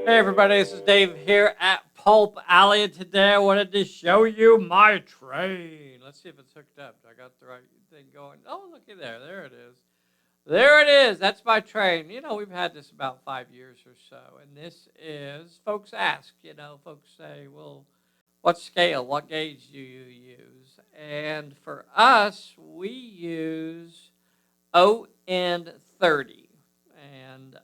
Hey everybody, this is Dave here at Pulp Alley, and today I wanted to show you my train. Let's see if it's hooked up. I got the right thing going. Oh, looky there. There it is. There it is. That's my train. You know, we've had this about 5 years or so, and this is, folks ask, folks say, well, what scale, what gauge do you use? And for us, we use ON30. And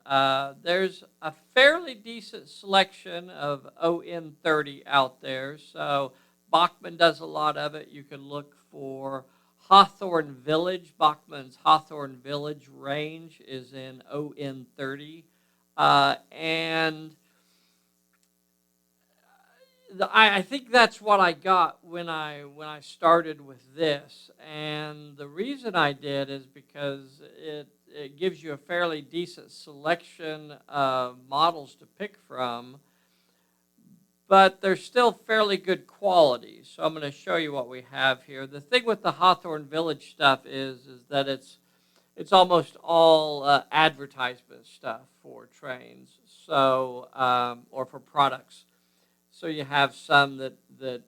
there's a fairly decent selection of ON30 out there. So Bachman does a lot of it. You can look for Hawthorne Village. Bachman's Hawthorne Village range is in ON30. And I think that's what I got when I started with this, and the reason I did is because it gives you a fairly decent selection of models to pick from, but they're still fairly good quality. So I'm going to show you what we have here. The thing with the Hawthorne Village stuff is that it's almost all advertisement stuff for trains, so or for products. So you have some that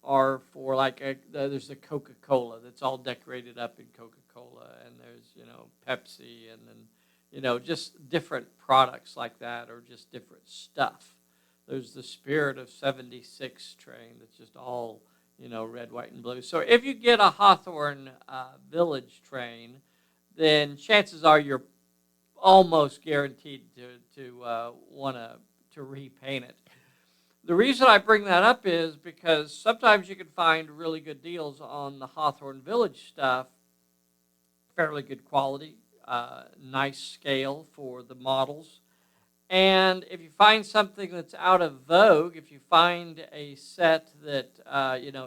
are for there's the Coca-Cola that's all decorated up in Coca-Cola, and there's Pepsi, and then just different products like that, or just different stuff. There's the Spirit of '76 train that's just all red, white, and blue. So if you get a Hawthorne Village train, then chances are you're almost guaranteed to want to repaint it. The reason I bring that up is because sometimes you can find really good deals on the Hawthorne Village stuff, fairly good quality, nice scale for the models. And if you find something that's out of vogue, if you find a set that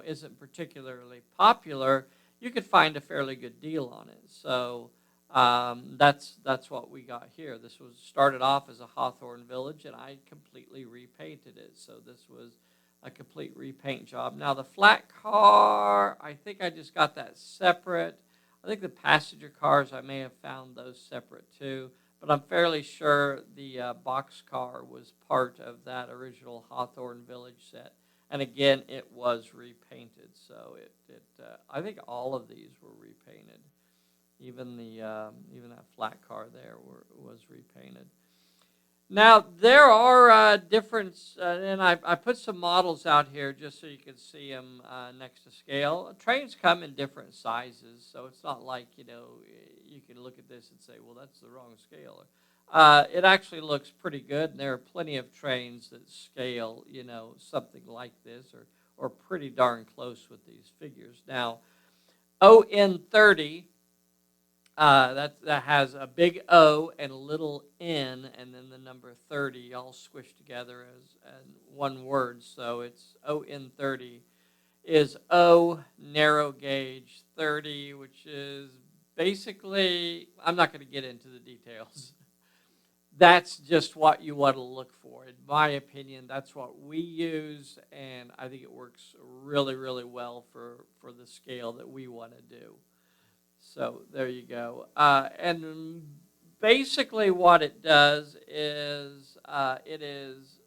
isn't particularly popular, you could find a fairly good deal on it. So that's what we got here. This was started off as a Hawthorne Village, and I completely repainted it. So this was a complete repaint job. Now the flat car, I think I just got that separate. I think the passenger cars, I may have found those separate too, but I'm fairly sure the box car was part of that original Hawthorne Village set. And again, it was repainted. So I think all of these were repainted. Even that flat car there was repainted. Now there are different, and I put some models out here just so you can see them next to scale. Trains come in different sizes, so it's not like you can look at this and say, well, that's the wrong scale. It actually looks pretty good, and there are plenty of trains that scale something like this, or pretty darn close with these figures. Now ON30. That has a big O and a little N, and then the number 30 all squished together as one word. So it's ON30 is O narrow gauge 30, which is basically, I'm not going to get into the details. That's just what you want to look for. In my opinion, that's what we use, and I think it works really, really well for the scale that we want to do. So there you go. And basically what it does is it is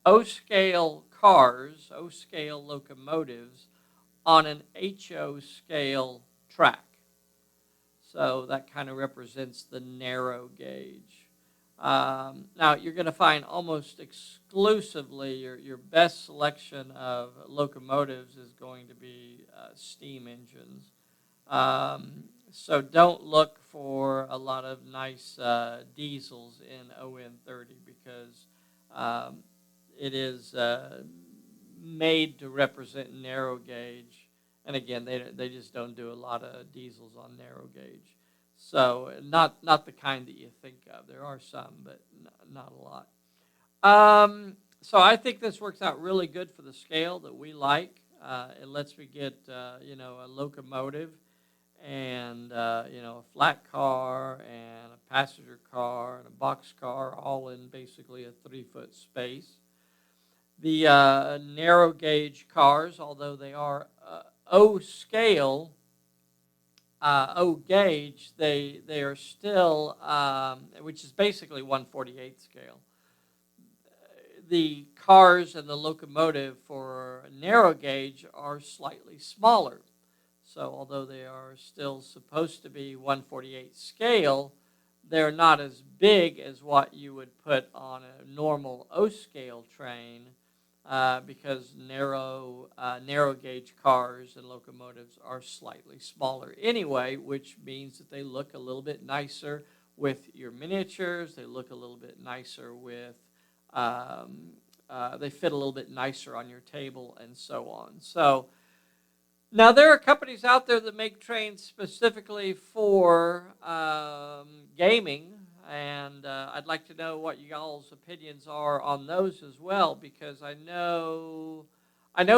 O-scale cars, O-scale locomotives on an HO scale track. So that kind of represents the narrow gauge. Now you're going to find almost exclusively your best selection of locomotives is going to be steam engines. So don't look for a lot of nice diesels in ON30 because it is made to represent narrow gauge. And again, they just don't do a lot of diesels on narrow gauge. So not the kind that you think of. There are some, but not a lot. So I think this works out really good for the scale that we like. It lets me get a locomotive and a flat car and a passenger car and a box car, all in basically a 3-foot space. The narrow gauge cars, although they are O scale, O gauge, they are still, which is basically 1/48 scale. the cars and the locomotive for narrow gauge are slightly smaller. So although they are still supposed to be 1/48 scale, they're not as big as what you would put on a normal O-scale train, because narrow gauge cars and locomotives are slightly smaller anyway, which means that they look a little bit nicer with your miniatures. They look a little bit nicer with, they fit a little bit nicer on your table and so on. So now there are companies out there that make trains specifically for gaming, and I'd like to know what y'all's opinions are on those as well, because I know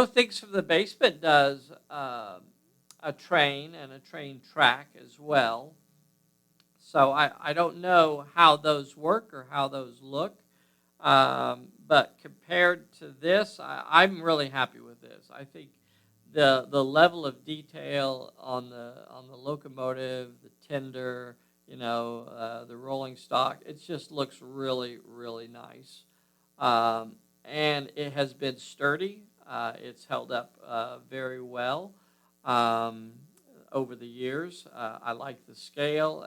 Things from the Basement does a train and a train track as well. So I don't know how those work or how those look, but compared to this, I'm really happy with this. I think the level of detail on the locomotive, the tender, the rolling stock, it just looks really, really nice. And it has been sturdy. It's held up very well over the years. I like the scale.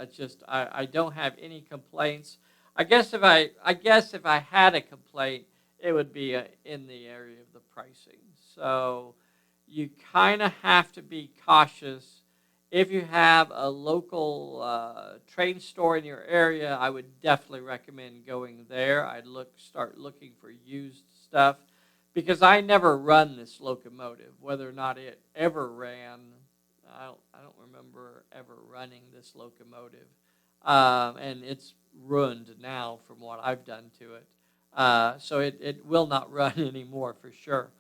I don't have any complaints. I guess if I had a complaint, it would be in the area of the pricing. So you kind of have to be cautious. If you have a local train store in your area, I would definitely recommend going there. I'd start looking for used stuff, because I never run this locomotive. Whether or not it ever ran, I don't remember ever running this locomotive, and it's ruined now from what I've done to it. So it will not run anymore for sure.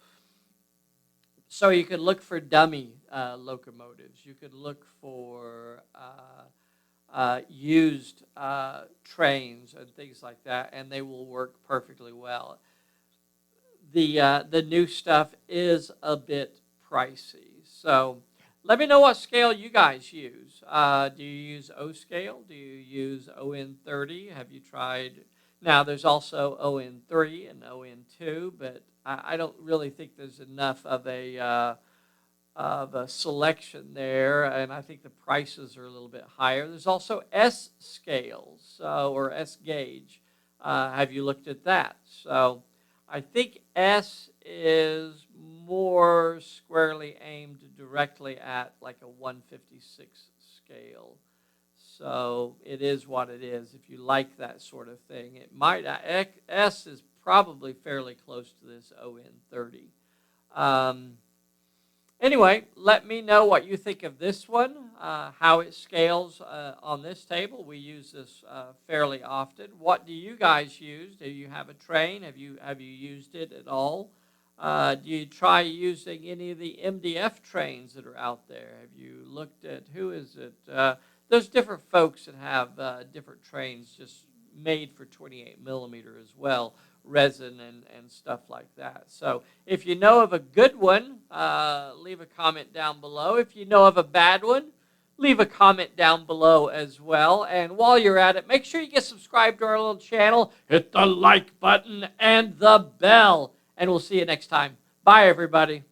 So you could look for dummy locomotives. You could look for used trains and things like that, and they will work perfectly well. The new stuff is a bit pricey. So let me know what scale you guys use. Do you use O scale? Do you use ON30? Have you tried? Now there's also ON3 and ON2, but I don't really think there's enough of a selection there, and I think the prices are a little bit higher. There's also S scales, or S gauge. Have you looked at that? So I think S is more squarely aimed directly at like a 156 scale. So it is what it is. If you like that sort of thing, it might. S is probably fairly close to this ON30. Anyway, let me know what you think of this one, how it scales on this table. We use this fairly often. What do you guys use? Do you have a train? Have you used it at all? Do you try using any of the MDF trains that are out there? Have you looked at, who is it? There's different folks that have different trains just made for 28 millimeter as well, resin and stuff like that. So if you know of a good one, leave a comment down below. If you know of a bad one, leave a comment down below as well. And while you're at it, make sure you get subscribed to our little channel, hit the like button and the bell, and we'll see you next time. Bye, everybody.